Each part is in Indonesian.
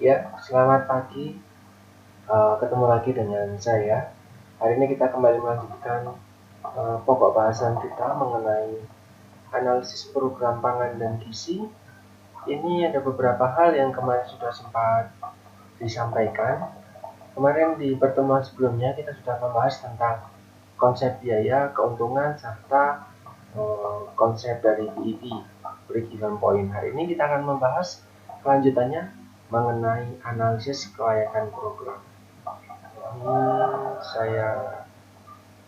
Ya, selamat pagi. Ketemu lagi dengan saya. Hari ini kita kembali melanjutkan pokok bahasan kita mengenai analisis program pangan dan gizi. Ini ada beberapa hal yang kemarin sudah sempat disampaikan. Kemarin di pertemuan sebelumnya kita sudah membahas tentang konsep biaya, keuntungan, serta konsep dari BEP, break-even point. Hari ini kita akan membahas kelanjutannya mengenai analisis kelayakan program. Ini saya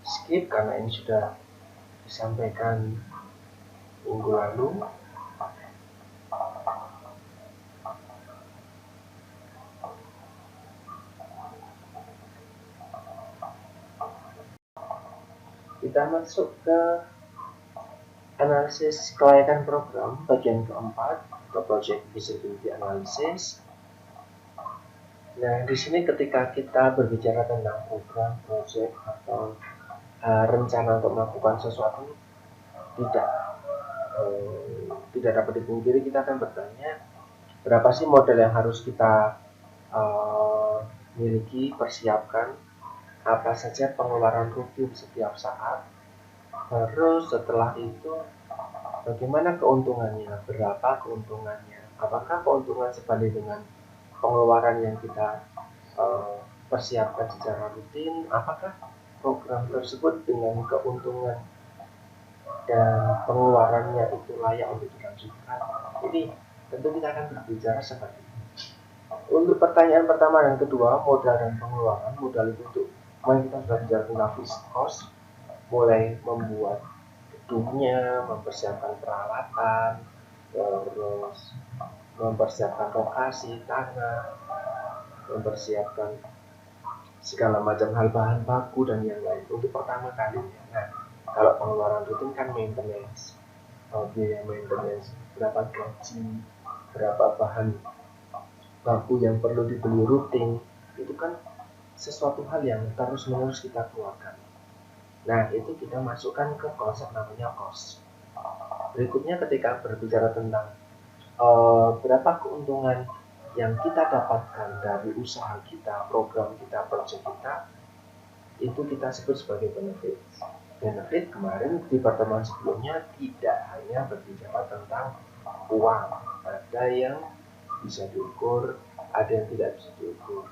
skip karena ini sudah disampaikan minggu lalu. Kita masuk ke analisis kelayakan program bagian keempat, ke project feasibility analysis. Nah, di sini ketika kita berbicara tentang program, project, atau rencana untuk melakukan sesuatu, tidak tidak dapat dipungkiri kita akan bertanya berapa sih modal yang harus kita miliki, persiapkan, apa saja pengeluaran rutin setiap saat. Terus setelah itu bagaimana keuntungannya, berapa keuntungannya, apakah keuntungan sebanding dengan pengeluaran yang kita persiapkan secara rutin, apakah program tersebut dengan keuntungan dan pengeluarannya itu layak untuk dilanjutkan. Jadi tentu kita akan berbicara seperti ini. Untuk pertanyaan pertama dan kedua, modal dan pengeluaran. Modal itu untuk kemarin kita sudah bicara tentang fixed cost, mulai membuat gedungnya, mempersiapkan peralatan, terus mempersiapkan lokasi tanah, mempersiapkan segala macam hal bahan baku dan yang lain untuk pertama kalinya. Nah, kalau pengeluaran rutin kan maintenance, biaya maintenance, berapa gaji, berapa bahan baku yang perlu dibeli rutin, itu kan sesuatu hal yang terus menerus kita keluarkan. Nah, itu kita masukkan ke konsep namanya cost. Berikutnya ketika berbicara tentang berapa keuntungan yang kita dapatkan dari usaha kita, program kita, project kita, itu kita sebut sebagai benefit. Benefit kemarin di pertemuan sebelumnya tidak hanya berbicara tentang uang, ada yang bisa diukur, ada yang tidak bisa diukur.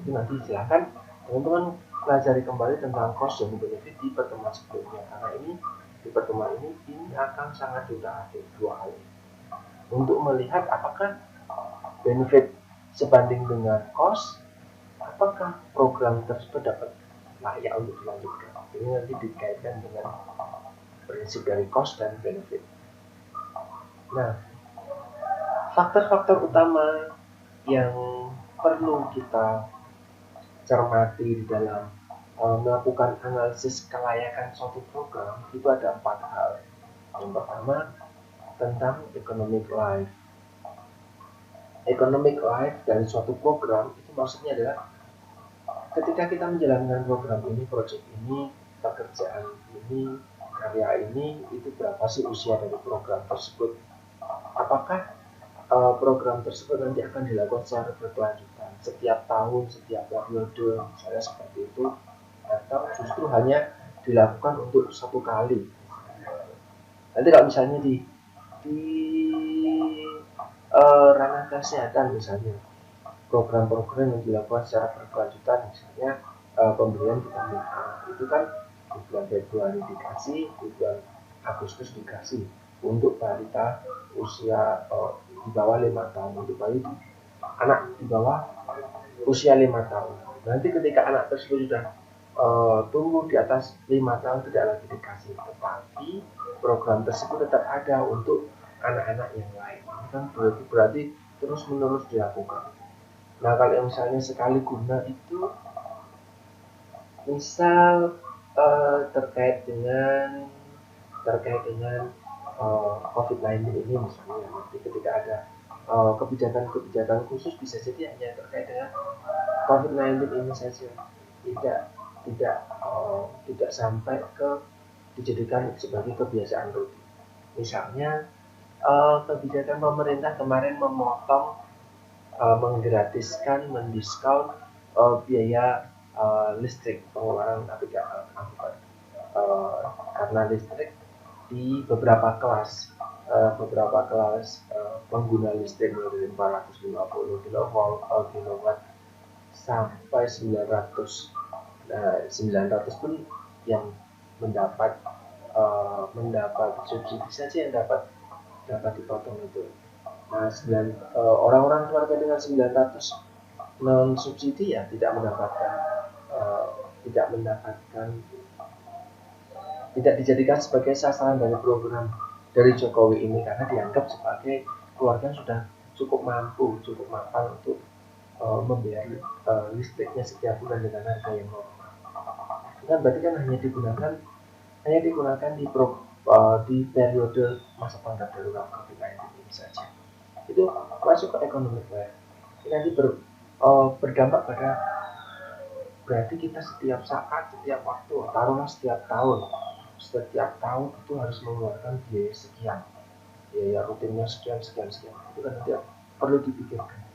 Itu nanti silahkan teman-teman pelajari kembali tentang cost dan benefit di pertemuan sebelumnya, karena ini di pertemuan ini akan sangat ditaati dua hal ini untuk melihat apakah benefit sebanding dengan cost, apakah program tersebut dapat layak untuk dilanjutkan. Ini nanti dikaitkan dengan prinsip dari cost dan benefit. Nah, faktor-faktor utama yang perlu kita cermati di dalam melakukan analisis kelayakan suatu program itu ada 4 hal. Yang pertama tentang economic life. Economic life dari suatu program itu maksudnya adalah ketika kita menjalankan program ini, proyek ini, pekerjaan ini, karya ini, itu berapa sih usia dari program tersebut? Apakah program tersebut nanti akan dilakukan secara berkelanjutan setiap tahun, setiap periode, misalnya seperti itu, atau justru hanya dilakukan untuk satu kali? Nanti kalau misalnya di ranah kesehatan misalnya, program-program yang dilakukan secara berkelanjutan, misalnya pemberian vitamin A, itu kan di bulan Februari dikasih, di bulan Agustus dikasih untuk balita usia di bawah 5 tahun, untuk bayi anak di bawah usia 5 tahun. Nanti ketika anak tersebut sudah tumbuh di atas 5 tahun tidak lagi dikasih, tetapi program tersebut tetap ada untuk anak-anak yang lain. Kan berarti terus menerus dilakukan. Nah, kalau misalnya sekali guna itu misal terkait dengan COVID-19 ini misalnya, nanti ketika ada kebijakan-kebijakan khusus bisa jadi hanya terkait dengan COVID-19 ini saja, tidak tidak tidak sampai ke dijadikan sebagai kebiasaan rutin. Misalnya kebijakan pemerintah kemarin memotong menggratiskan, mendiskon biaya listrik, pengeluaran akibat karena listrik di beberapa kelas pengguna listrik mulai dari 450 kilowatt sampai 900. Nah, 900 pun yang mendapat subsidi saja yang dapat dipotong itu. Nah, orang-orang keluarga dengan 900 non subsidi ya tidak mendapatkan tidak dijadikan sebagai sasaran dari program dari Jokowi ini karena dianggap sebagai keluarga yang sudah cukup mampu, cukup mapan untuk membayar listriknya setiap bulan dengan harga yang normal. Kan berarti kan hanya digunakan di periode masa tanggap darurat COVID-19 ini saja. Itu masuk ke ekonomi fair. Ini nanti berdampak pada berarti kita setiap saat, setiap waktu, taruhlah setiap tahun itu harus mengeluarkan biaya sekian, biaya rutinnya sekian. Itu kan nanti perlu dipikirkan.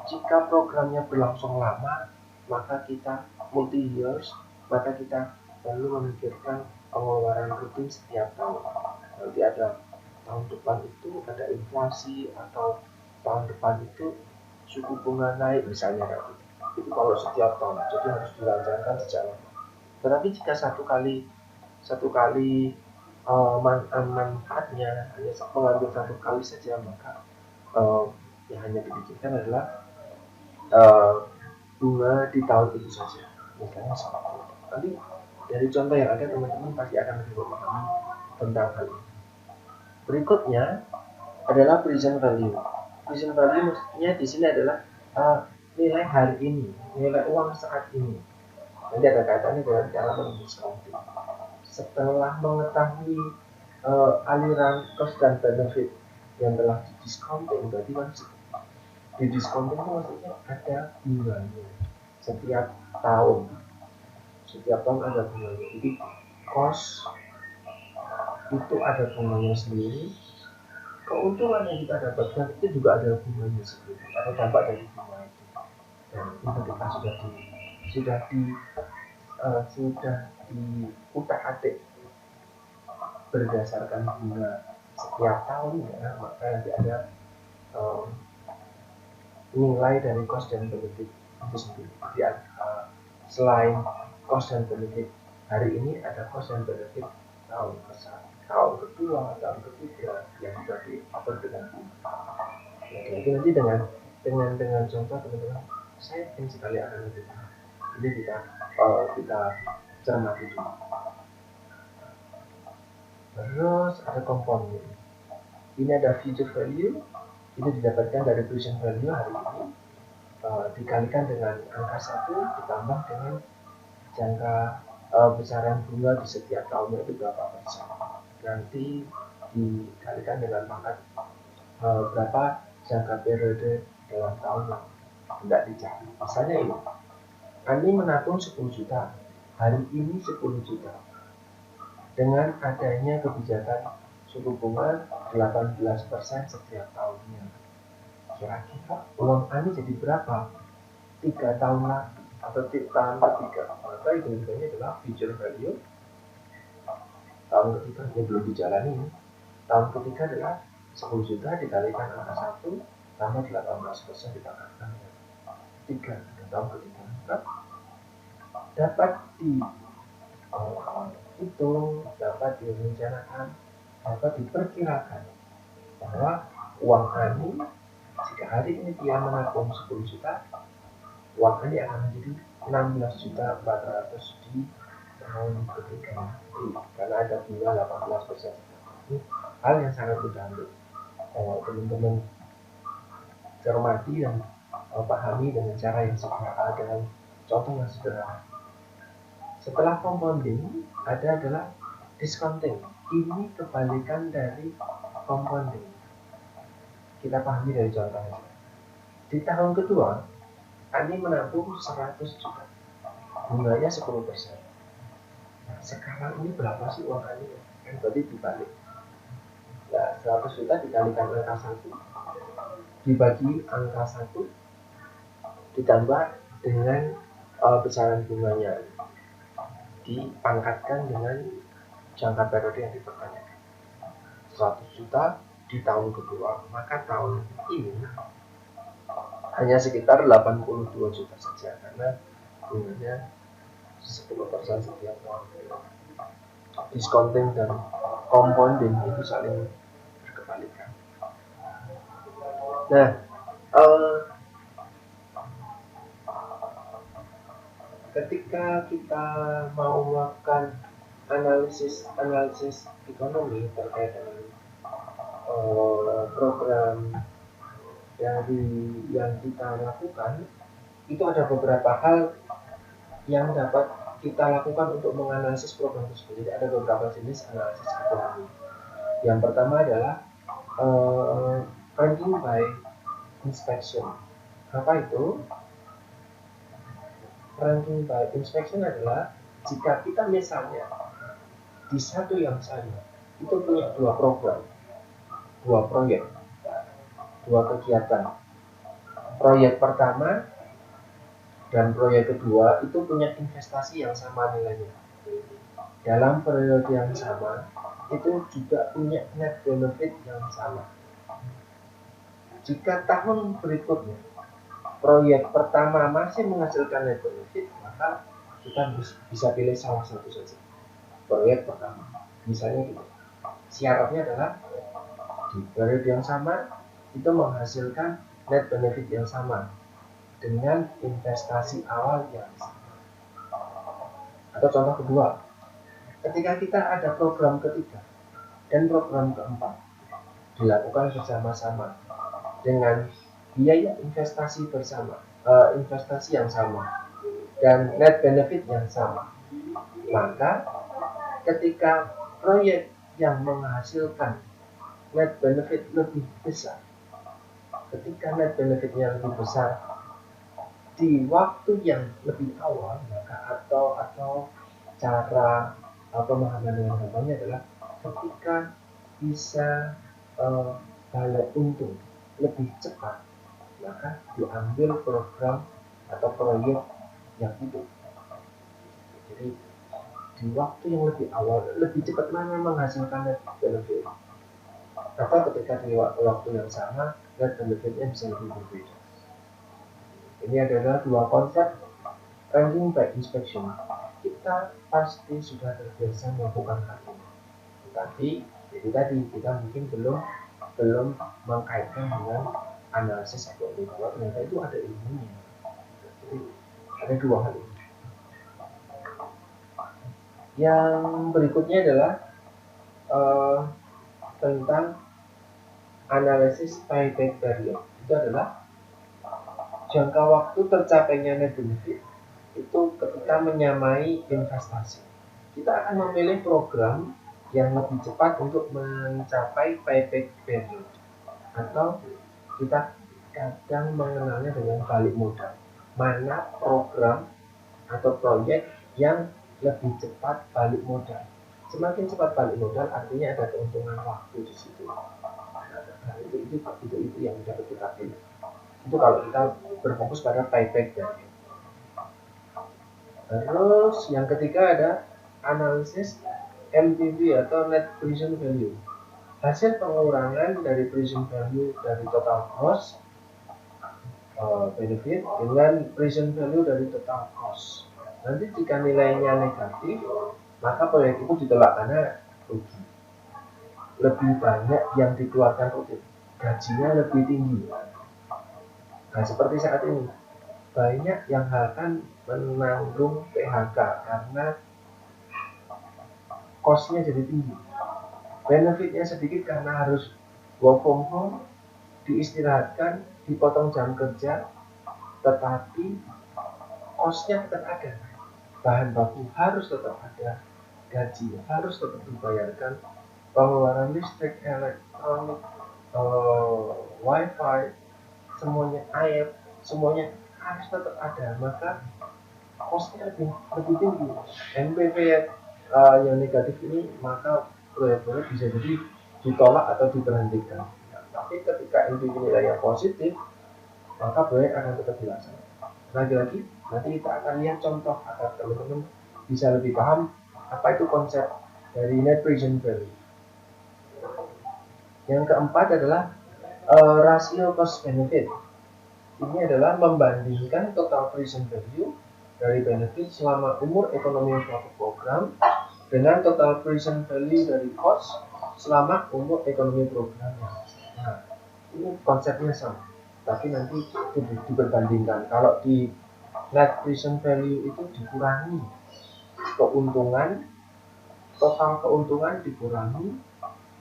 Jika programnya berlangsung lama, maka kita multi years, maka kita perlu memikirkan pengeluaran rutin setiap tahun. Nanti ada tahun depan itu ada inflasi atau tahun depan itu suku bunga naik misalnya kayak gitu. Itu kalau setiap tahun, jadi harus dilancarkan sejak lama. Tetapi jika satu kali manfaatnya hanya mengambil satu kali saja, maka yang hanya dipikirkan adalah bunga di tahun itu saja, misalnya seperti itu. Nanti dari contoh yang ada teman-teman pasti akan lebih memahami tentang hal ini. Berikutnya adalah present value. Present value maksudnya di sini adalah nilai hari ini, nilai uang saat ini. Nanti ada kaitannya dengan elemen discounting. Setelah mengetahui aliran cost dan benefit yang telah di discounting, berarti kan di discounting itu maksudnya ada bunganya setiap tahun ada bunganya. Jadi cost itu ada bunganya sendiri, keuntungan yang kita dapatkan itu juga ada bunganya sendiri, ada dampak dari bunga itu. Dan itu ketika sudah diutak-atik berdasarkan bunga setiap tahunnya, maka nanti ada nilai dari cost dan benefit itu sendiri. Jadi selain cost dan benefit hari ini, ada cost dan benefit tahun kedua, tahun ketiga yang sudah diatur dengan bunga. Nah, itu nanti dengan contoh teman-teman, saya yakin sekali akan lebih paham. Jadi kita cermati dulu. Terus ada komponen. Ini ada future value, itu didapatkan dari present value hari ini, dikalikan dengan angka 1 ditambah dengan jangka besaran bunga di setiap tahunnya itu berapa persen. Nanti dikalikan dengan pangkat berapa jangka periode dalam tahun yang tidak dicari. Misalnya ini, Ani menabung 10 juta, hari ini 10 juta. Dengan adanya kebijakan suku bunga 18% setiap tahunnya, kira-kira uang Ani jadi berapa 3 tahun lagi atau tahun ketiga? Maka hitung-hitungannya adalah future value tahun ketiga yang belum dijalani. Tahun ketiga adalah 10 juta dikalikan angka 1 tambah 18% dipangkatkan 3 tahun ketiga, maka dapat dihitung, dapat direncanakan, dapat diperkirakan bahwa uang Ani jika hari ini dia menabung 10 juta, uang Ani akan menjadi 16.400.000 di tahun ketiga karena ada bunga 18%. Ini hal yang sangat mudah untuk teman-teman cermati dan pahami dengan cara yang sederhana, dengan contoh yang sederhana. Setelah compounding adalah discounting. Ini kebalikan dari compounding. Kita pahami dari contohnya. Di tahun kedua, Ani menabung 100 juta, bunganya 10%. Nah, sekarang ini berapa sih uang Ani? Kan berarti dibalik. Nah, 100 juta dikalikan angka 1 dibagi angka 1 ditambah dengan besaran bunganya dipangkatkan dengan jangka periode yang diperpanjang 100 juta di tahun kedua, maka tahun ini hanya sekitar 82 juta saja karena bunganya 10% setiap tahun. Discounting dan compounding itu saling berkebalikan. Nah, ketika kita mau melakukan analisis ekonomi terkait dengan program dari yang kita lakukan, itu ada beberapa hal yang dapat kita lakukan untuk menganalisis program tersebut. Jadi ada beberapa jenis analisis ekonomi. Yang pertama adalah ranking by inspection. Apa itu? Ranking by inspection adalah jika kita misalnya di satu yang sama itu punya dua program, dua proyek, dua kegiatan. Proyek pertama dan proyek kedua itu punya investasi yang sama nilainya. Dalam periode yang sama itu juga punya net benefit yang sama. Jika tahun berikutnya proyek pertama masih menghasilkan net benefit, maka kita bisa pilih salah satu saja. Proyek pertama, misalnya gitu. Syaratnya adalah di periode yang sama itu menghasilkan net benefit yang sama dengan investasi awal yang sama. Atau contoh kedua, ketika kita ada program ketiga dan program keempat dilakukan bersama-sama dengan biaya investasi bersama, investasi yang sama dan net benefit yang sama, maka ketika proyek yang menghasilkan net benefit lebih besar, ketika net benefitnya lebih besar di waktu yang lebih awal, maka atau cara pemahaman yang gampangnya adalah ketika bisa balik untung lebih cepat, maka diambil program atau proyek yang itu. Jadi di waktu yang lebih awal, lebih cepat mana menghasilkan net benefit, atau ketika di waktu yang sama net benefitnya bisa lebih berbeda. Ini adalah dua konsep ranking by inspection. Kita pasti sudah terbiasa melakukan hal ini, tapi itu tadi kita mungkin belum mengkaitkan dengan analisis ekonomi bahwa ternyata itu ada ilmunya. Jadi ada dua hal ini. Yang berikutnya adalah tentang analisis payback period. Itu adalah jangka waktu tercapainya net benefit itu ketika menyamai investasi. Kita akan memilih program yang lebih cepat untuk mencapai payback period, atau kita kadang mengenalnya dengan balik modal. Mana program atau proyek yang lebih cepat balik modal. Semakin cepat balik modal artinya ada keuntungan waktu di situ. Nah, itu yang dapat kita pilih. Itu kalau kita berfokus pada payback period. Terus yang ketiga ada analisis NPV atau net present value. Hasil pengurangan dari present value dari total cost benefit dengan present value dari total cost. Nanti jika nilainya negatif, maka proyek itu ditolak karena rugi. Lebih banyak yang dikeluarkan rutin, gajinya lebih tinggi. Nah, seperti saat ini, banyak yang akan menanggung PHK karena cost-nya jadi tinggi. Benefitnya sedikit karena harus work from home, diistirahatkan, dipotong jam kerja, tetapi cost-nya tetap ada. Bahan baku harus tetap ada, gaji harus tetap dibayarkan, pengeluaran listrik, elektronik, wifi, semuanya air, semuanya harus tetap ada, maka cost-nya lebih tinggi. NPV yang negatif ini, maka proyek-proyek bisa jadi ditolak atau diberhentikan. Tapi ketika NPV nilainya positif, maka proyek akan tetap dilaksanakan. Lagi-lagi nanti kita akan lihat contoh agar teman-teman bisa lebih paham apa itu konsep dari net present value. Yang keempat adalah rasio cost benefit. Ini adalah membandingkan total present value dari benefit selama umur ekonomi suatu program dengan total present value dari cost selama umur ekonomi programnya. Nah, ini konsepnya sama, tapi nanti itu diperbandingkan. Kalau di net present value itu dikurangi keuntungan, total keuntungan dikurangi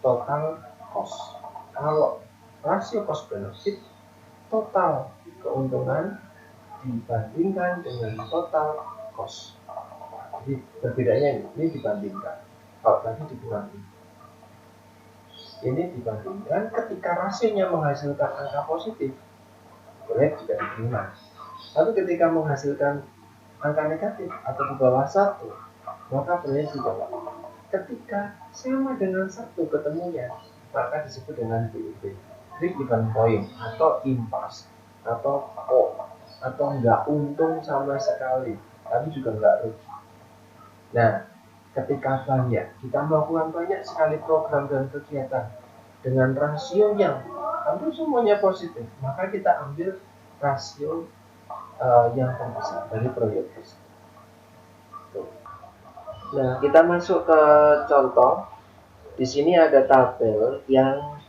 total cost. Kalau rasio cost benefit, total keuntungan dibandingkan dengan total cost. Jadi berbedanya ini dibandingkan. Kalau tadi dikurangi. Ini dibandingkan ketika rasionya menghasilkan angka positif, boleh juga diterima. Tapi ketika menghasilkan angka negatif atau di bawah 1, maka boleh ditolak. Ketika sama dengan 1 ketemunya, maka disebut dengan BEP, break even point, atau impasse, atau atau nggak untung sama sekali, tapi juga nggak rugi. Nah, ketika kita melakukan banyak sekali program dan kegiatan dengan rasio yang hampir semuanya positif, maka kita ambil rasio yang terbesar dari proyek tersebut. Nah, kita masuk ke contoh. Di sini ada tabel yang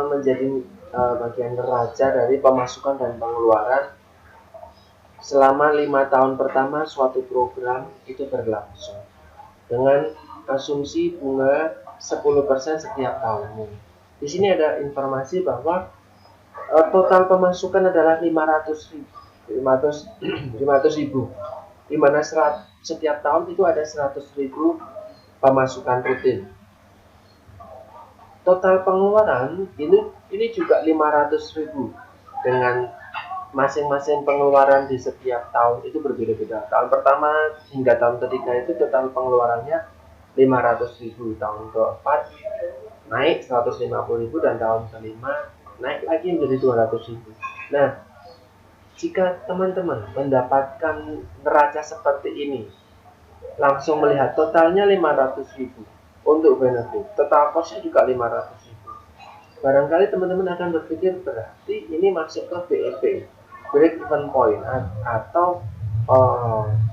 menjadi bagian neraca dari pemasukan dan pengeluaran selama 5 tahun pertama suatu program itu berlangsung dengan asumsi bunga 10% setiap tahunnya. Di sini ada informasi bahwa total pemasukan adalah 500 ribu, di mana setiap tahun itu ada 100 ribu pemasukan rutin. Total pengeluaran ini juga 500 ribu, dengan masing-masing pengeluaran di setiap tahun itu berbeda-beda. Tahun pertama hingga tahun ketiga itu total pengeluarannya 500 ribu, tahun keempat naik 150 ribu, dan tahun kelima naik lagi menjadi 200 ribu. Nah, jika teman-teman mendapatkan neraca seperti ini, langsung melihat totalnya 500 ribu untuk benefit, total costnya juga 500 ribu. Barangkali teman-teman akan berpikir berarti ini masuk ke BEP, break even point, atau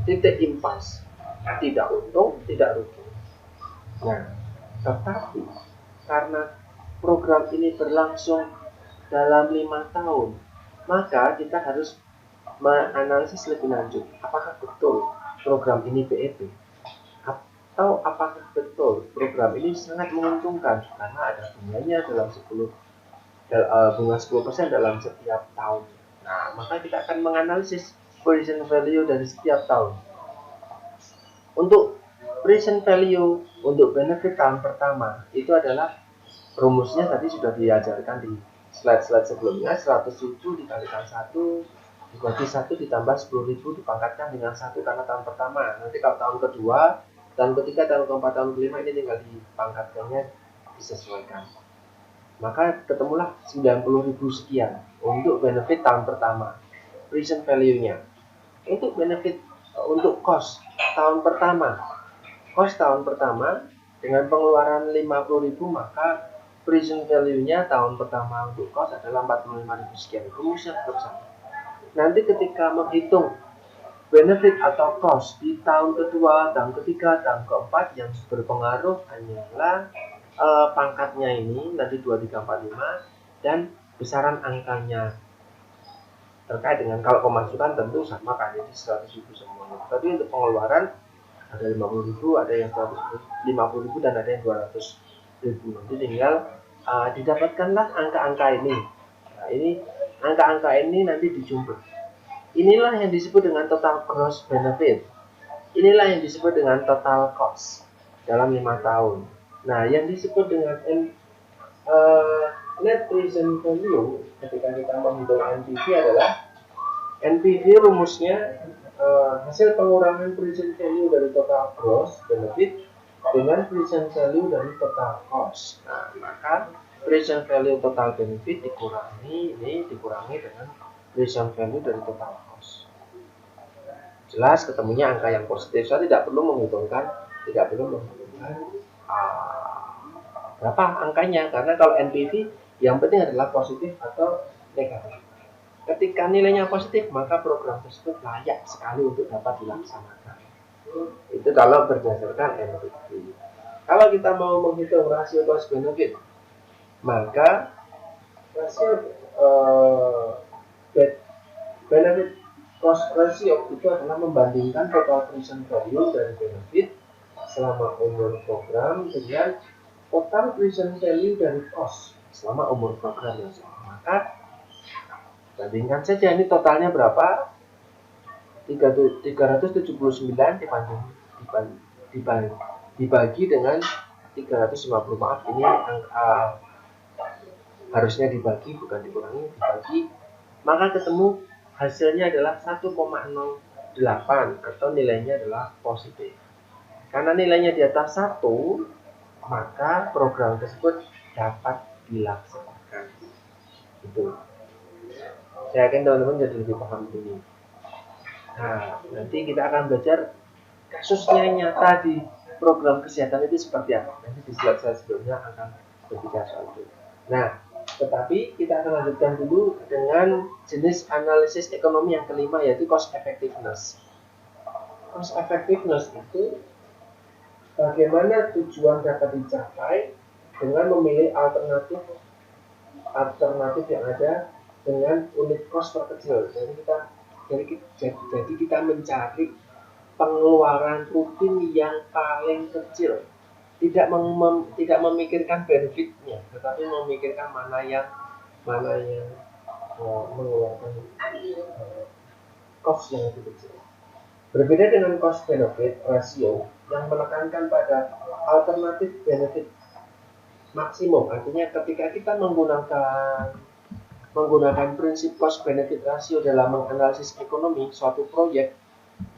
titik impasse, tidak untung, tidak rugi. Nah, tetapi karena program ini berlangsung dalam 5 tahun, maka kita harus menganalisis lebih lanjut, apakah betul program ini BEP, atau apakah betul program ini sangat menguntungkan karena ada bunganya dalam bunga 10% dalam setiap tahun. Nah, maka kita akan menganalisis present value dari setiap tahun. Untuk present value untuk benefit tahun pertama itu adalah rumusnya tadi sudah diajarkan di slide-slide sebelumnya. 100.000 dikalikan 1 dibagi 1 ditambah 10.000 dipangkatkan dengan 1 karena tahun pertama. Nanti kalau tahun kedua, tahun ketiga, tahun keempat, tahun kelima ini tinggal dipangkatkannya, disesuaikan. Maka ketemulah 90.000 sekian untuk benefit tahun pertama, present value-nya. Untuk benefit untuk cost tahun pertama, dengan pengeluaran 50.000, maka present value-nya tahun pertama untuk cost adalah 45.000 sekian. Rumusnya tetap sama. Nanti ketika menghitung benefit atau cost di tahun kedua, tahun ketiga, tahun keempat, yang berpengaruh hanyalah pangkatnya ini, nanti 2345, dan besaran angkanya. Terkait dengan kalau pemasukan tentu sama kan, jadi 100.000 semuanya. Tapi untuk pengeluaran ada 50.000, ada yang 150.000, dan ada yang 200.000. Nanti tinggal didapatkanlah angka-angka ini. Nah, ini angka-angka ini nanti dijumlah. Inilah yang disebut dengan total gross benefit. Inilah yang disebut dengan total cost dalam 5 tahun. Nah, yang disebut dengan net present value ketika kita menghitung NPV adalah NPV rumusnya hasil pengurangan present value dari total gross benefit dengan present value dari total cost. Nah, maka present value total benefit dikurangi dengan present value dari total cost. jelas ketemunya angka yang positif. Saya tidak perlu menghitungkan berapa angkanya, karena kalau NPV yang penting adalah positif atau negatif. Ketika nilainya positif, maka program tersebut layak sekali untuk dapat dilaksanakan. Itu kalau berdasarkan NPV. Kalau kita mau menghitung rasio cost benefit, maka rasio benefit cost ratio itu adalah membandingkan total present value dari benefit selama umur program dengan total present value dari cost selama umur program yang sama. Maka bandingkan saja, ini totalnya berapa, 379 dibagi dengan 350, maaf ini angka harusnya dibagi bukan dikurangi, dibagi, maka ketemu hasilnya adalah 1,08 atau nilainya adalah positif. Karena nilainya di atas 1, maka program tersebut dapat dilaksanakan. Itu. Saya yakin teman-teman jadi lebih paham ini. Nah, nanti kita akan belajar kasusnya nyata di program kesehatan itu seperti apa. Nanti di slide saya sebelumnya akan berbicara soal itu. Nah, tetapi kita akan lanjutkan dulu dengan jenis analisis ekonomi yang kelima, yaitu cost effectiveness. Cost effectiveness itu bagaimana tujuan dapat dicapai dengan memilih alternatif yang ada dengan unit cost terkecil. Jadi kita mencari pengeluaran rutin yang paling kecil, tidak memikirkan benefitnya, tetapi memikirkan mana yang mengeluarkan cost yang lebih kecil. Berbeda dengan cost benefit ratio yang menekankan pada alternatif benefit maksimum. Artinya ketika kita menggunakan prinsip cost benefit ratio dalam menganalisis ekonomi suatu proyek,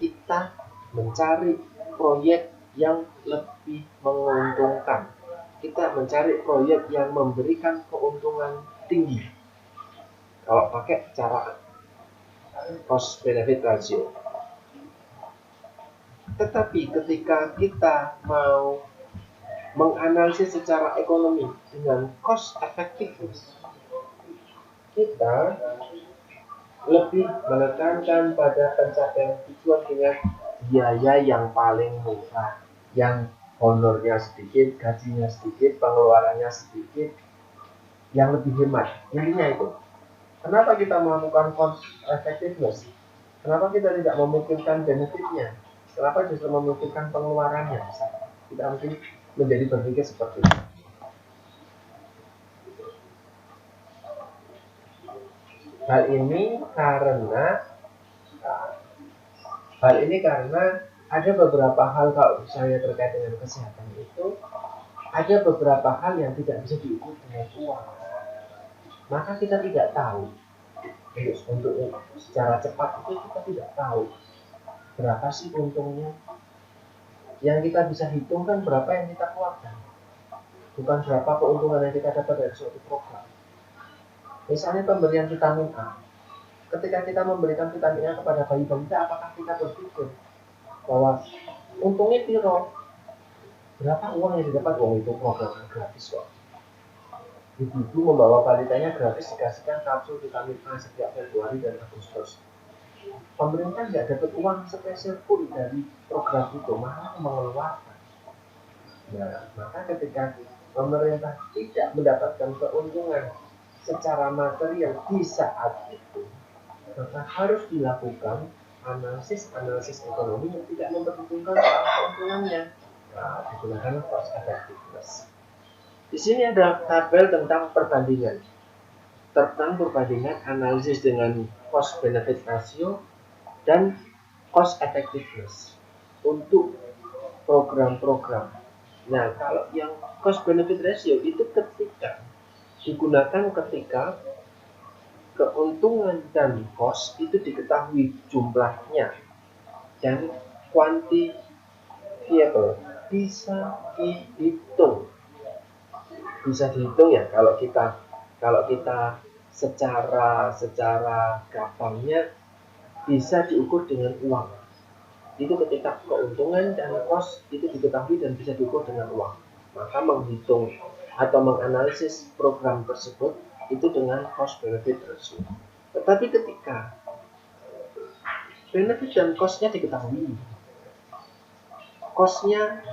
kita mencari proyek yang lebih menguntungkan. Kita mencari proyek yang memberikan keuntungan tinggi. Kalau pakai cara cost benefit ratio. Tetapi ketika kita mau menganalisis secara ekonomi dengan cost effectiveness, kita lebih menekankan pada pencapaian tujuan dengan biaya yang paling murah, yang honornya sedikit, gajinya sedikit, pengeluarannya sedikit, yang lebih hemat. Intinya itu. Kenapa kita melakukan cost effectiveness? Kenapa kita tidak memikirkan benefitnya? Kenapa justru memikirkan pengeluarannya? Kita mungkin menjadi berpikir seperti itu. Hal ini karena ada beberapa hal, kalau saya terkait dengan kesehatan itu, ada beberapa hal yang tidak bisa diukur dengan uang. Maka kita tidak tahu, untuk secara cepat itu kita tidak tahu berapa sih untungnya. Yang kita bisa hitung kan berapa yang kita keluarkan, bukan berapa keuntungan yang kita dapat dari suatu program. Misalnya pemberian vitamin A. Ketika kita memberikan vitamin A kepada bayi balita, apakah kita berpikir bahwa untungnya piro? Berapa uang yang didapat? Itu program gratis kok. Ibu-ibu membawa balitanya gratis dikasihkan kapsul vitamin A setiap Februari dan Agustus. Pemerintah tidak dapat uang sepeser pun dari program itu, malah mengeluarkan. Nah, maka ketika pemerintah tidak mendapatkan keuntungan secara material di saat itu, maka harus dilakukan analisis ekonomi yang tidak memperhitungkan soal keuntungannya. Nah, digunakan cost effectiveness. Di sini ada tabel tentang perbandingan analisis dengan cost benefit ratio dan cost effectiveness untuk program-program. Nah, kalau yang cost benefit ratio itu digunakan ketika keuntungan dan cost itu diketahui jumlahnya dan quantifiable, bisa dihitung ya. Kalau kita secara gampangnya bisa diukur dengan uang. Itu ketika keuntungan dan cost itu diketahui dan bisa diukur dengan uang, maka menghitung atau menganalisis program tersebut itu dengan cost benefit ratio. Tetapi ketika benefit dan cost-nya diketahui, cost-nya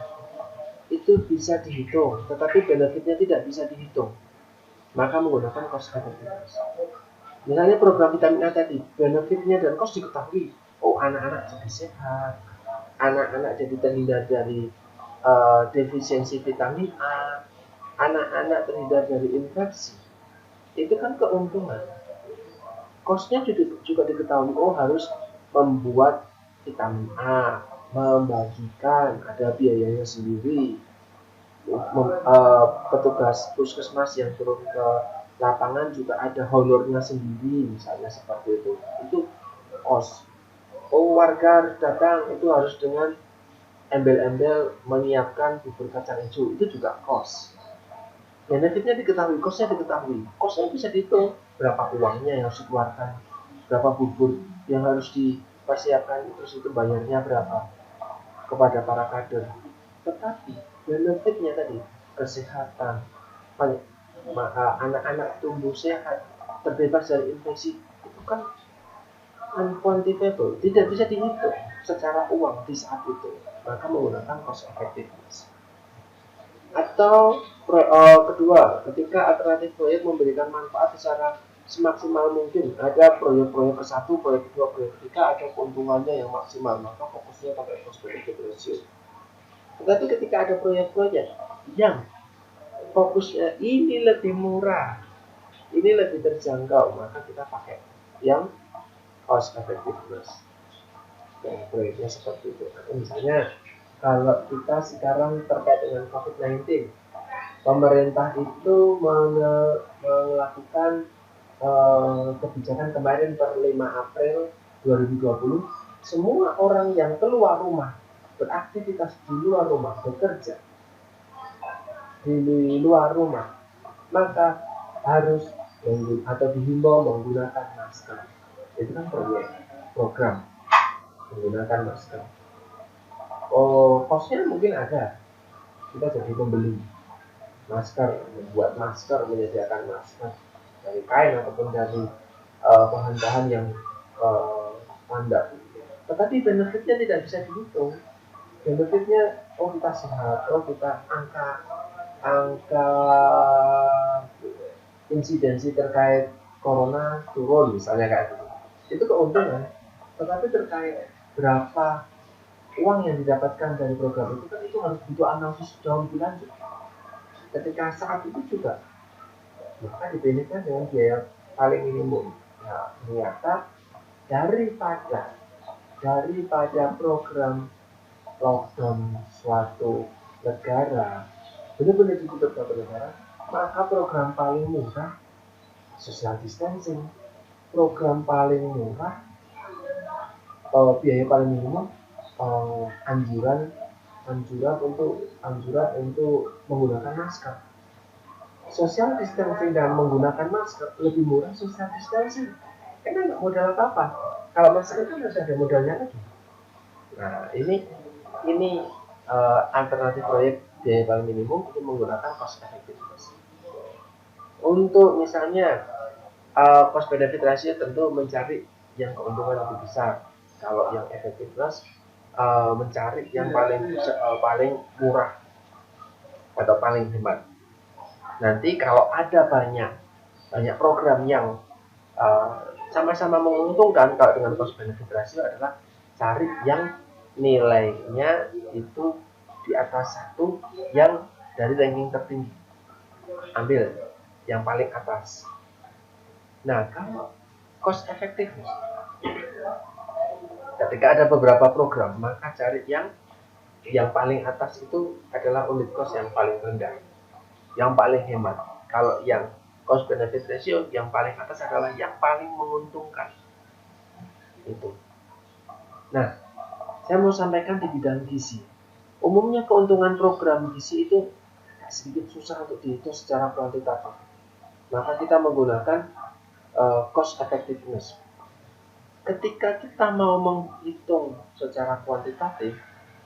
itu bisa dihitung, tetapi benefitnya tidak bisa dihitung, maka menggunakan cost effectiveness. Misalnya program vitamin A tadi, benefitnya dan cost diketahui. Oh, anak-anak jadi sehat, anak-anak jadi terhindar dari defisiensi vitamin A, anak-anak terhindar dari infeksi. Itu kan keuntungan. Cost-nya juga diketahui. Oh, harus membuat vitamin A, membagikan, ada biayanya sendiri. Petugas puskesmas yang turun ke lapangan juga ada honornya sendiri, misalnya seperti itu cost. Oh, warga harus datang, itu harus dengan embel-embel menyiapkan bubur kacang hijau, itu juga cost. Benefitnya diketahui, costnya diketahui, costnya bisa dihitung, berapa uangnya yang harus dikeluarkan, berapa bubur yang harus dipersiapkan, terus itu bayarnya berapa kepada para kader. Tetapi benefitnya tadi, kesehatan, maka anak-anak tumbuh sehat, terbebas dari infeksi, itu kan unquantifiable, tidak bisa dihitung secara uang di saat itu, maka menggunakan cost effectiveness. Atau kedua, ketika alternatif proyek memberikan manfaat secara semaksimal mungkin, ada proyek-proyek ke-1, proyek kedua, proyek ketiga, ada keuntungannya yang maksimal, maka fokusnya pakai cost benefit ratio. Tetapi ketika ada proyek-proyek yang fokusnya ini lebih murah, ini lebih terjangkau, maka kita pakai yang cost effectiveness. Dan proyeknya seperti itu. Misalnya kalau kita sekarang terkait dengan COVID-19, pemerintah itu melakukan kebijakan kemarin per 5 April 2020, semua orang yang keluar rumah, beraktivitas di luar rumah, bekerja di luar rumah, maka harus atau dihimbau menggunakan masker. Itu kan program menggunakan masker. Oh, costnya mungkin ada, kita jadi pembeli masker, membuat masker, menyediakan masker dari kain ataupun dari bahan-bahan yang standar. Tetapi benefitnya tidak bisa dihitung. Benefitnya, oh kita sehat, oh kita angka insidensi terkait corona turun, misalnya kayak gitu. Itu keuntungan. Tetapi terkait berapa uang yang didapatkan dari program itu kan itu harus butuh analisis jauh lebih lanjut. Ketika saat itu juga, maka dibandingkan dengan biaya paling minimum. Nah, ternyata daripada program lockdown suatu negara benar-benar ditutup suatu negara, maka program paling murah social distancing, program paling murah biaya paling minimum anjuran untuk menggunakan masker. Social distancing dan menggunakan masker lebih murah social distancing, karena nggak modal apa-apa. Kalau masker kan harus ada modalnya lagi. Nah, ini alternatif proyek biaya paling minimum untuk menggunakan cost effectiveness. Untuk misalnya cost benefit ratio tentu mencari yang keuntungan lebih besar. Kalau yang effectiveness mencari yang paling murah atau paling hemat. Nanti kalau ada banyak program yang sama-sama menguntungkan, kalau dengan cost benefit ratio adalah cari yang nilainya itu di atas 1 yang dari ranking tertinggi, ambil yang paling atas. Nah, kalau cost effectiveness, ketika ada beberapa program, maka cari yang paling atas itu adalah unit cost yang paling rendah, yang paling hemat. Kalau yang cost benefit ratio, yang paling atas adalah yang paling menguntungkan. Itu. Nah, saya mau sampaikan di bidang gizi. Umumnya keuntungan program gizi itu sedikit susah untuk dihitung secara kuantitatif. Maka kita menggunakan cost effectiveness. ketika kita mau menghitung secara kuantitatif,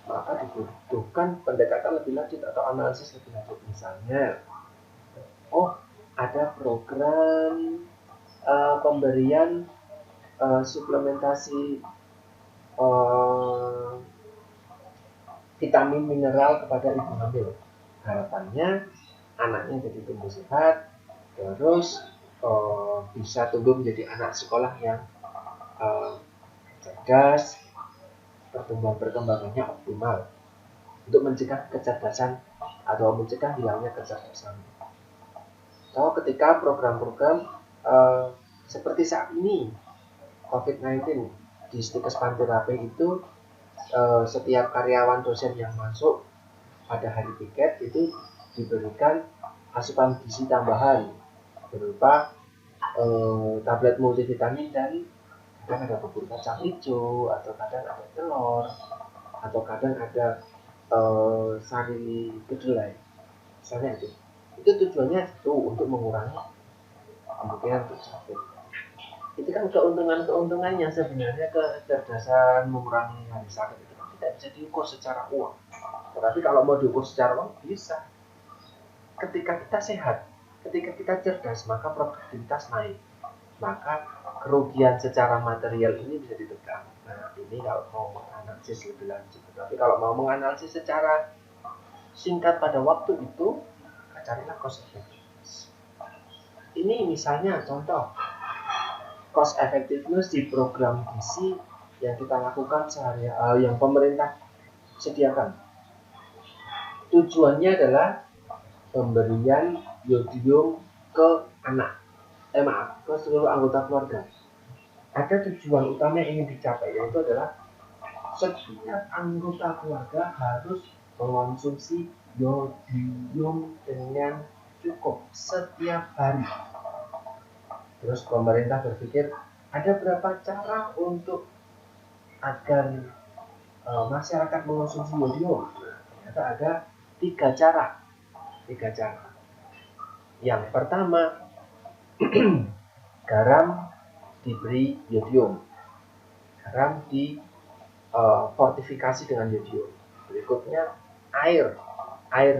maka dibutuhkan pendekatan lebih lanjut atau analisis lebih lanjut. Misalnya, ada program pemberian suplementasi vitamin mineral kepada ibu hamil. Harapannya anaknya jadi tumbuh sehat, terus bisa tumbuh menjadi anak sekolah yang cerdas, perkembangannya optimal untuk mencegah kecerdasan atau mencegah hilangnya kecerdasan. Atau ketika program-program seperti saat ini COVID-19 di Stikes Panterapi itu setiap karyawan dosen yang masuk pada hari piket itu diberikan asupan gizi tambahan berupa tablet multivitamin dan kadang ada bubur kacang hijau, atau kadang ada telur, atau kadang ada sari kedelai, misalnya itu tujuannya itu untuk mengurangi kemungkinan untuk sakit. Itu kan keuntungannya sebenarnya, kecerdasan mengurangi hari sakit itu kan tidak bisa diukur secara uang. Tetapi kalau mau diukur secara uang bisa. Ketika kita sehat, ketika kita cerdas, maka produktivitas naik, maka kerugian secara material ini bisa ditekan. Nah, ini kalau mau menganalisis lebih lanjut. Tapi kalau mau menganalisis secara singkat pada waktu itu, carilah cost effectiveness. Ini misalnya contoh cost effectiveness di program gizi yang kita lakukan sehari, yang pemerintah sediakan. Tujuannya adalah pemberian yodium ke ke seluruh anggota keluarga. Ada tujuan utama yang ingin dicapai, yaitu adalah setiap anggota keluarga harus mengonsumsi yodium dengan cukup setiap hari. Terus pemerintah berpikir ada berapa cara untuk agar masyarakat mengonsumsi yodium. Ternyata ada tiga cara. Yang pertama, garam diberi yodium. Garam difortifikasi dengan yodium. Berikutnya air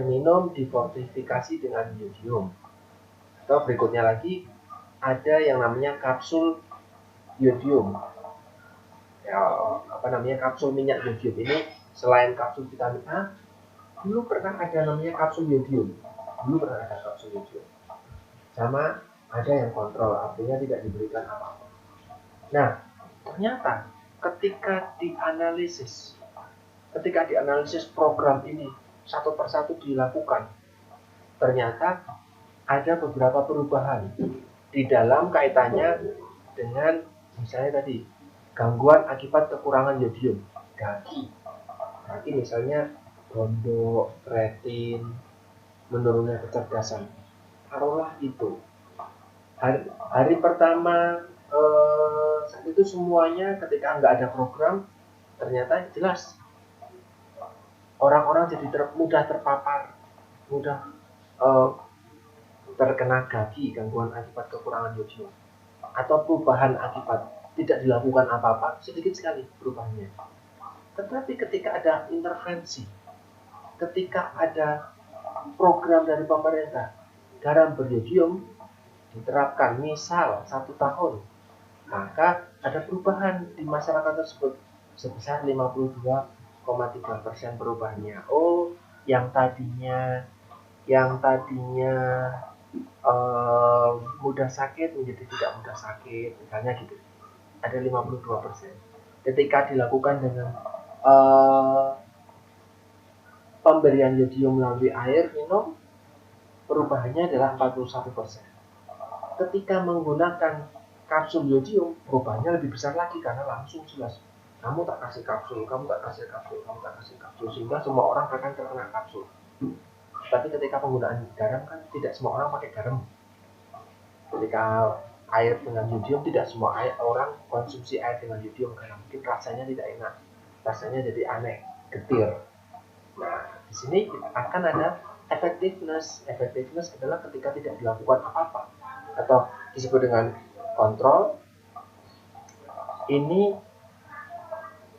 minum difortifikasi dengan yodium. Atau berikutnya lagi ada yang namanya kapsul yodium. Kapsul minyak yodium ini selain kapsul vitamin A, dulu pernah ada namanya kapsul yodium. Sama ada yang kontrol, artinya tidak diberikan apa-apa. Nah, ternyata ketika dianalisis program ini satu persatu dilakukan, ternyata ada beberapa perubahan di dalam kaitannya dengan misalnya tadi gangguan akibat kekurangan yodium, gagi misalnya gondok, retin, menurunnya kecerdasan. Taruhlah itu hari pertama saat itu semuanya ketika nggak ada program, ternyata jelas orang-orang jadi mudah terpapar, mudah terkena gagi, gangguan akibat kekurangan yodium, atau perubahan akibat tidak dilakukan apa-apa, sedikit sekali perubahannya. Tetapi ketika ada intervensi, ketika ada program dari pemerintah, garam beryodium diterapkan misal 1 tahun, maka ada perubahan di masyarakat tersebut sebesar 52,3% perubahannya. Yang tadinya mudah sakit menjadi tidak mudah sakit, misalnya gitu. Ada 52%. Ketika dilakukan dengan pemberian yodium melalui air minum, perubahannya adalah 41%. Ketika menggunakan kapsul yodium, perubahannya lebih besar lagi karena langsung jelas. Kamu tak kasih kapsul, sehingga semua orang akan terkena kapsul. Tapi ketika penggunaan garam kan tidak semua orang pakai garam. Ketika air dengan yodium, tidak semua orang konsumsi air dengan yodium karena mungkin rasanya tidak enak, rasanya jadi aneh, getir. Nah, di sini akan ada effectiveness. Effectiveness adalah ketika tidak dilakukan apa-apa, atau disebut dengan kontrol, ini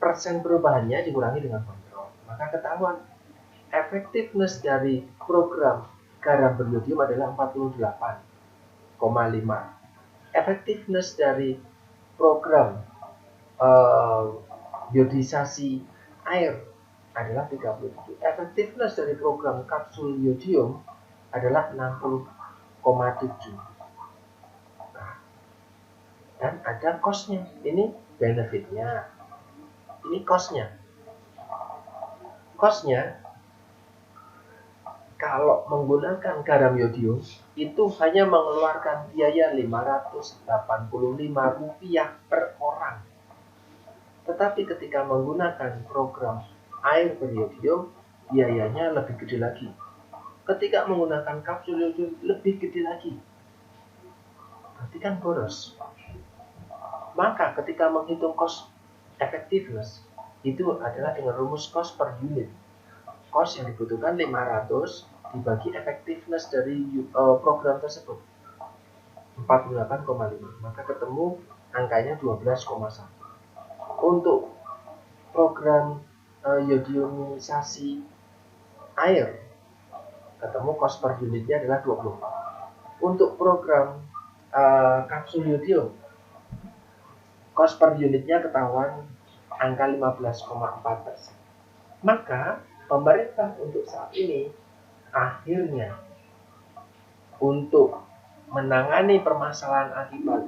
persen perubahannya dikurangi dengan kontrol. Maka ketahuan efektivitas dari program garam beriodium adalah 48,5. Efektivitas dari program iodisasi air adalah 37. Efektivitas dari program kapsul iodium adalah 60,7. Nah, dan ada cost-nya. Ini benefitnya. Ini cost-nya. Cost-nya kalau menggunakan garam iodium itu hanya mengeluarkan biaya Rp585 per orang. Tetapi ketika menggunakan program air beriodium, biayanya lebih gede lagi. Ketika menggunakan kapsul iodium, lebih gede lagi. Berarti kan boros. Maka ketika menghitung cost effectiveness, itu adalah dengan rumus cost per unit. Cost yang dibutuhkan 500 dibagi effectiveness dari program tersebut 48,5, maka ketemu angkanya 12,1. Untuk program iodisasi air ketemu cost per unitnya adalah 24. Untuk program kapsul iodium cost per unitnya ketahuan angka 15,4%. Maka pemerintah untuk saat ini akhirnya untuk menangani permasalahan akibat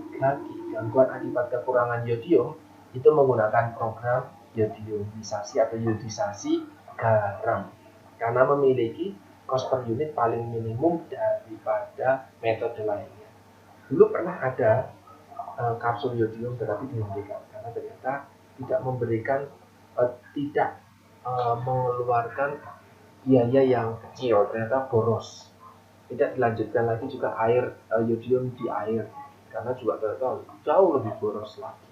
gangguan akibat kekurangan iodium itu menggunakan program iodisasi atau iodisasi garam karena memiliki cost per unit paling minimum daripada metode lainnya. Dulu pernah ada kapsul iodium tetapi dihentikan karena ternyata tidak memberikan tidak mengeluarkan biaya yang kecil, ternyata boros. Tidak dilanjutkan lagi juga air iodium di air karena juga ternyata jauh lebih boros lagi.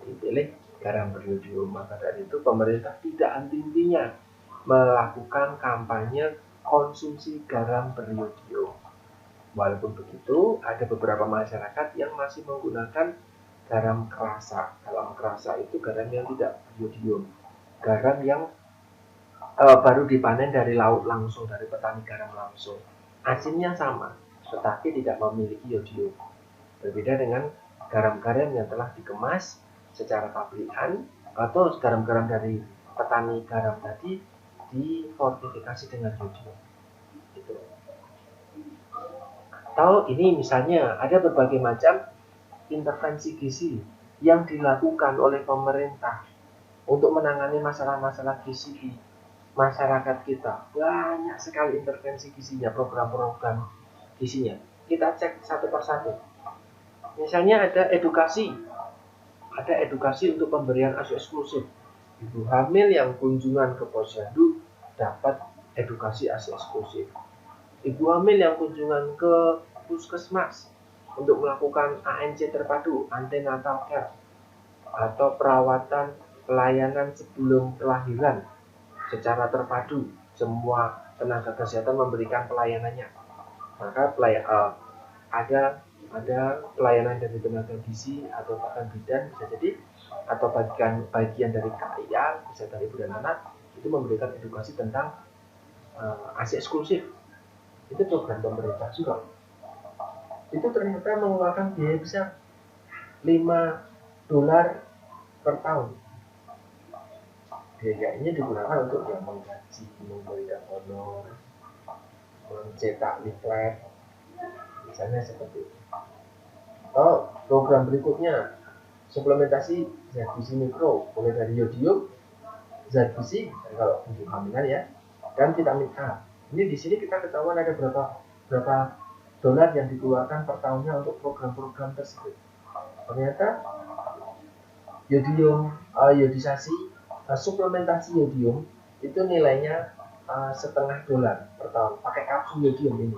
Dipilih garam beriodium. Maka dari itu pemerintah tidak henti-hentinya melakukan kampanye konsumsi garam beriodium. Walaupun begitu, ada beberapa masyarakat yang masih menggunakan garam kerasa. Garam kerasa itu garam yang tidak beriodium, garam yang baru dipanen dari laut langsung, dari petani garam langsung. Asinnya sama, tetapi tidak memiliki iodium. Berbeda dengan garam-garam yang telah dikemas secara pabrikan atau garam-garam dari petani garam tadi difortifikasi dengan iodium. Gitu. Atau ini misalnya ada berbagai macam intervensi gizi yang dilakukan oleh pemerintah untuk menangani masalah-masalah gizi di masyarakat kita. Banyak sekali intervensi gizinya, program-program gizinya. Kita cek satu persatu. Misalnya ada edukasi untuk pemberian ASI eksklusif. Ibu hamil yang kunjungan ke posyandu dapat edukasi ASI eksklusif. Ibu hamil yang kunjungan ke puskesmas untuk melakukan ANC terpadu, antenatal care, atau perawatan pelayanan sebelum kelahiran secara terpadu, semua tenaga kesehatan memberikan pelayanannya. Maka ada pelayanan dari tenaga gizi atau bahkan bidan bisa jadi, atau bagian dari KIA kesehatan ibu dan anak itu memberikan edukasi tentang ASI eksklusif. Itu program pemerintah juga. Itu ternyata mengeluarkan biaya besar $5 per tahun. Biaya ini digunakan untuk yang menggaji, memberikan honor, mencetak leaflet, misalnya seperti itu. Program berikutnya suplementasi zat gizi mikro, mulai dari iodium, zat gizi kalau untuk kehamilan ya, dan vitamin A. Ini di sini kita ketahuan ada berapa dolar yang dikeluarkan per tahunnya untuk program-program tersebut. Ternyata iodisasi, suplementasi iodium itu nilainya $0,5 per tahun. Pakai kapsul iodium ini.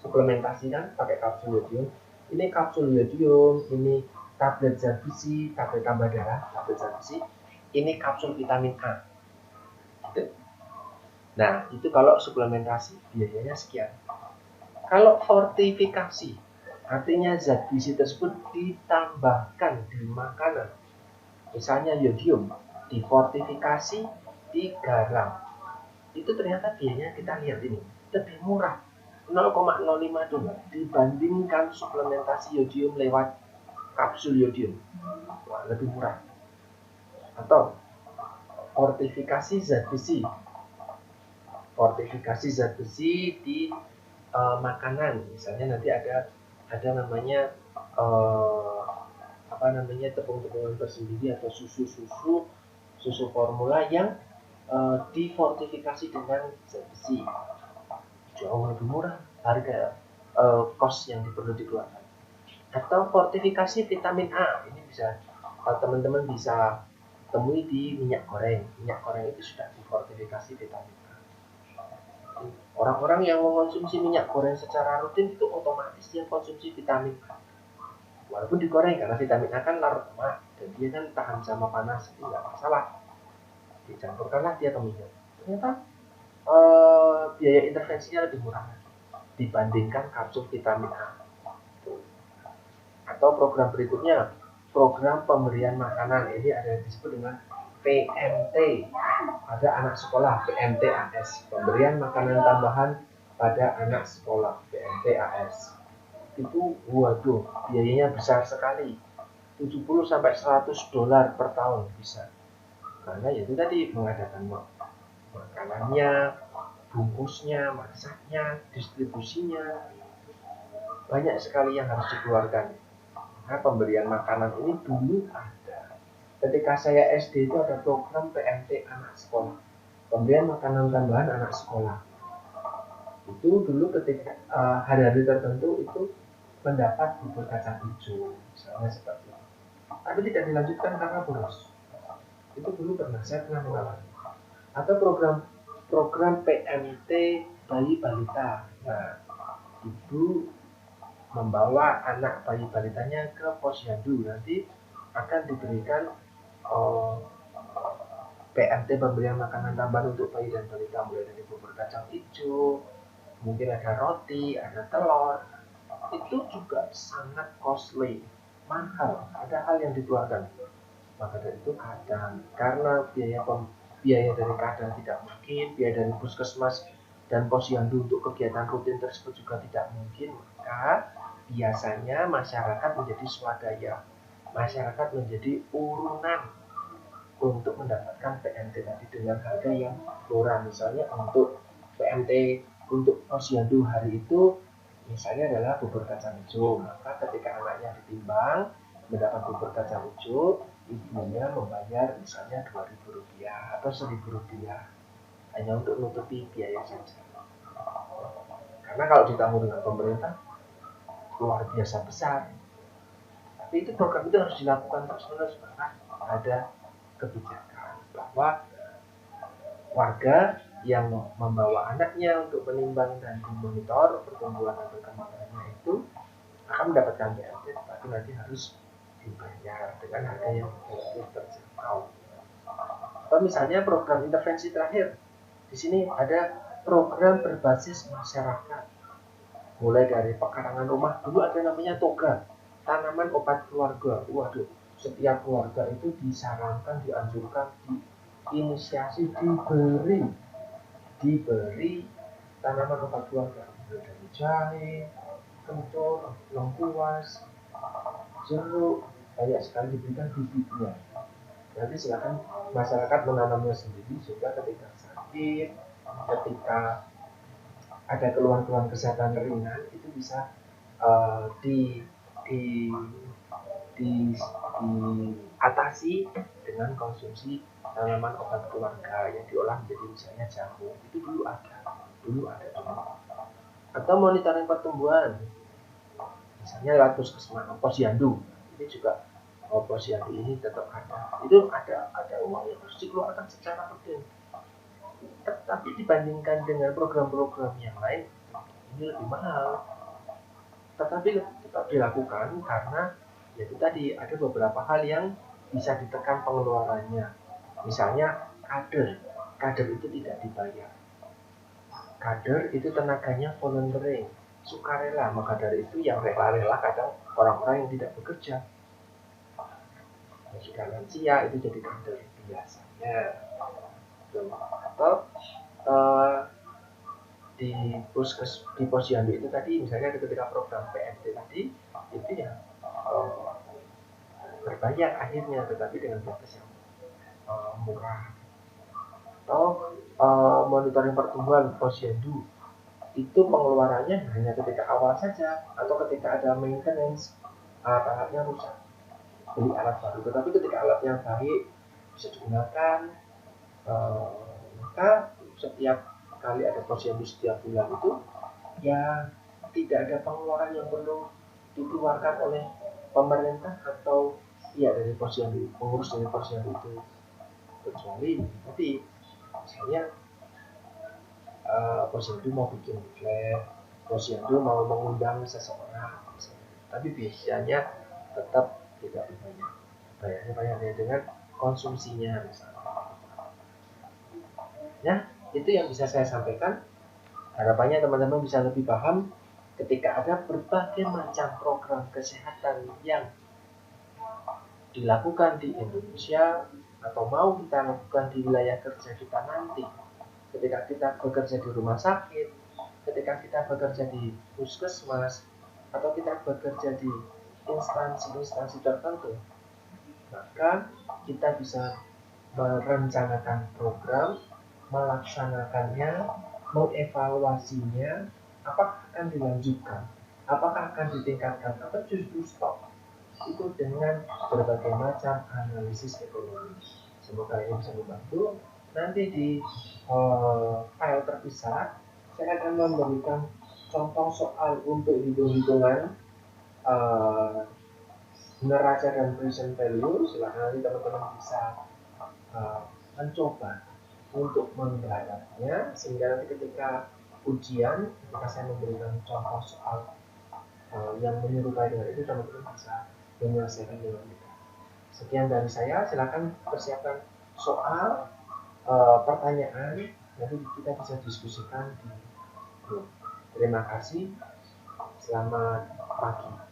Suplementasi kan pakai kapsul iodium. Ini kapsul iodium, ini tablet zat gizi, tablet tambah darah, tablet zat gizi. Ini kapsul vitamin A. Gitu. Nah, itu kalau suplementasi biayanya sekian. Kalau fortifikasi, artinya zat gizi tersebut ditambahkan di makanan misalnya yodium, difortifikasi, digaram, itu ternyata biayanya kita lihat ini lebih murah 0,05 dolar dibandingkan suplementasi yodium lewat kapsul yodium. Wah, lebih murah. Atau fortifikasi zat besi di makanan, misalnya nanti ada namanya tepung-tepungan tersendiri atau susu formula yang difortifikasi dengan zat besi, jauh lebih murah harga cost yang perlu dikeluarkan. Atau fortifikasi vitamin A, ini bisa teman-teman bisa temui di minyak goreng. Minyak goreng itu sudah difortifikasi vitamin A. Orang-orang yang mengonsumsi minyak goreng secara rutin itu otomatis dia konsumsi vitamin A. Walaupun digoreng, karena vitamin A kan larut lemak dan dia kan tahan sama panas, itu nggak masalah. Dicampurkanlah dia ke minyak. Ternyata biaya intervensinya lebih murah dibandingkan kapsul vitamin A. Atau program berikutnya, program pemberian makanan, ini ada yang disebut dengan PMT pada anak sekolah, PMTAS, pemberian makanan tambahan pada anak sekolah, PMTAS. Itu waduh, biayanya besar sekali, 70 sampai 100 dolar per tahun bisa. Karena itu tadi mengadakan makanannya, bungkusnya, masaknya, distribusinya, banyak sekali yang harus dikeluarkan. Nah, pemberian makanan ini dulu ada. Ketika saya SD itu ada program PMT anak sekolah, pemberian makanan tambahan anak sekolah. Itu dulu ketika hari-hari tertentu itu mendapat bubur kacang hijau, misalnya seperti itu. Tapi tidak dilanjutkan karena boros. Itu dulu saya pernah mengalami. Atau program PMT bayi balita. Nah, ibu membawa anak bayi balitanya ke posyandu, nanti akan diberikan PMT pemberian makanan tambahan untuk bayi dan balita, mulai dari bubur kacang hijau, mungkin ada roti, ada telur. Itu juga sangat costly, mahal, ada hal yang dikeluarkan. Maka dari itu kadang karena biaya dari kadang tidak mungkin, biaya dari puskesmas dan posyandu untuk kegiatan rutin tersebut juga tidak mungkin, maka biasanya masyarakat menjadi swadaya, masyarakat menjadi urunan untuk mendapatkan PMT tadi dengan harga yang murah. Misalnya untuk PMT untuk posyandu hari itu misalnya adalah bubur kacang hijau, maka ketika anaknya ditimbang mendapat bubur kacang hijau, ibunya membayar misalnya Rp2.000 atau Rp1.000 hanya untuk menutupi biaya saja. Karena kalau ditanggung dengan pemerintah luar biasa besar. Tapi itu program itu harus dilakukan terus-menerus, karena ada kebijakan bahwa warga yang membawa anaknya untuk menimbang dan memonitor pertumbuhan dan perkembangannya itu akan mendapatkan PMT, tapi nanti harus dibayar dengan harga yang relatif terjangkau. Atau misalnya program intervensi terakhir, di sini ada program berbasis masyarakat. Mulai dari pekarangan rumah, dulu ada namanya toga, tanaman obat keluarga. Waduh, setiap keluarga itu disarankan, dianjurkan, diinisiasi, diberi tanaman obat keluarga. Mulai dari jahe, kencur, lengkuas, jeruk, banyak sekali diberikan bibitnya. Nanti silakan masyarakat menanamnya sendiri, sehingga ketika sakit, ketika ada keluhan-keluhan kesehatan ringan itu bisa di di diatasi dengan konsumsi tanaman obat keluarga yang diolah menjadi misalnya jamu. Itu dulu ada atau monitoring pertumbuhan misalnya lewat puskesmas, posyandu. Ini juga posyandu ini tetap ada, itu ada uang yang harus dikeluarkan secara rutin. Tetapi dibandingkan dengan program-program yang lain, ini lebih mahal. Tetapi tetap dilakukan karena yaitu tadi ada beberapa hal yang bisa ditekan pengeluarannya. Misalnya kader itu tidak dibayar. Kader itu tenaganya volunteering, sukarela. Maka dari itu yang rela-rela kadang orang-orang yang tidak bekerja. jika lansia itu jadi kader biasanya tuh. Atau di di posyandu itu tadi misalnya ketika program PMT tadi itu ya berbayar akhirnya, tetapi dengan batas yang murah. Atau monitoring pertumbuhan posyandu itu pengeluarannya hanya ketika awal saja atau ketika ada maintenance alatnya rusak, beli alat baru. Tetapi ketika alatnya baik bisa digunakan, maka setiap kali ada posyandu setiap bulan itu ya tidak ada pengeluaran yang perlu dikeluarkan oleh pemerintah atau ya dari posyandu, pengurus dari posyandu itu, kecuali tadi misalnya posyandu mau bikin flat, posyandu mau mengundang seseorang misalnya. Tapi biasanya tetap tidak dibayar, bayarnya dengan konsumsinya misalnya. Ya, itu yang bisa saya sampaikan. Harapannya teman-teman bisa lebih paham ketika ada berbagai macam program kesehatan yang dilakukan di Indonesia atau mau kita lakukan di wilayah kerja kita nanti. Ketika kita bekerja di rumah sakit, ketika kita bekerja di puskesmas, atau kita bekerja di instansi-instansi tertentu, maka kita bisa merencanakan program, melaksanakannya, mengevaluasinya, apakah akan dilanjutkan, apakah akan ditingkatkan, atau justru stop. Itu dengan berbagai macam analisis ekonomi. Semoga ini bisa membantu. Nanti di file terpisah, saya akan memberikan contoh soal untuk hitung-hitungan neraca dan present value. Silahkan nanti teman-teman bisa mencoba untuk menggarapnya, sehingga nanti ketika ujian, ketika saya memberikan contoh soal yang menyerupai dengan itu, teman-teman bisa menyelesaikan dengan mudah. Sekian dari saya, silakan persiapkan soal, pertanyaan, nanti kita bisa diskusikan di grup. Terima kasih, selamat pagi.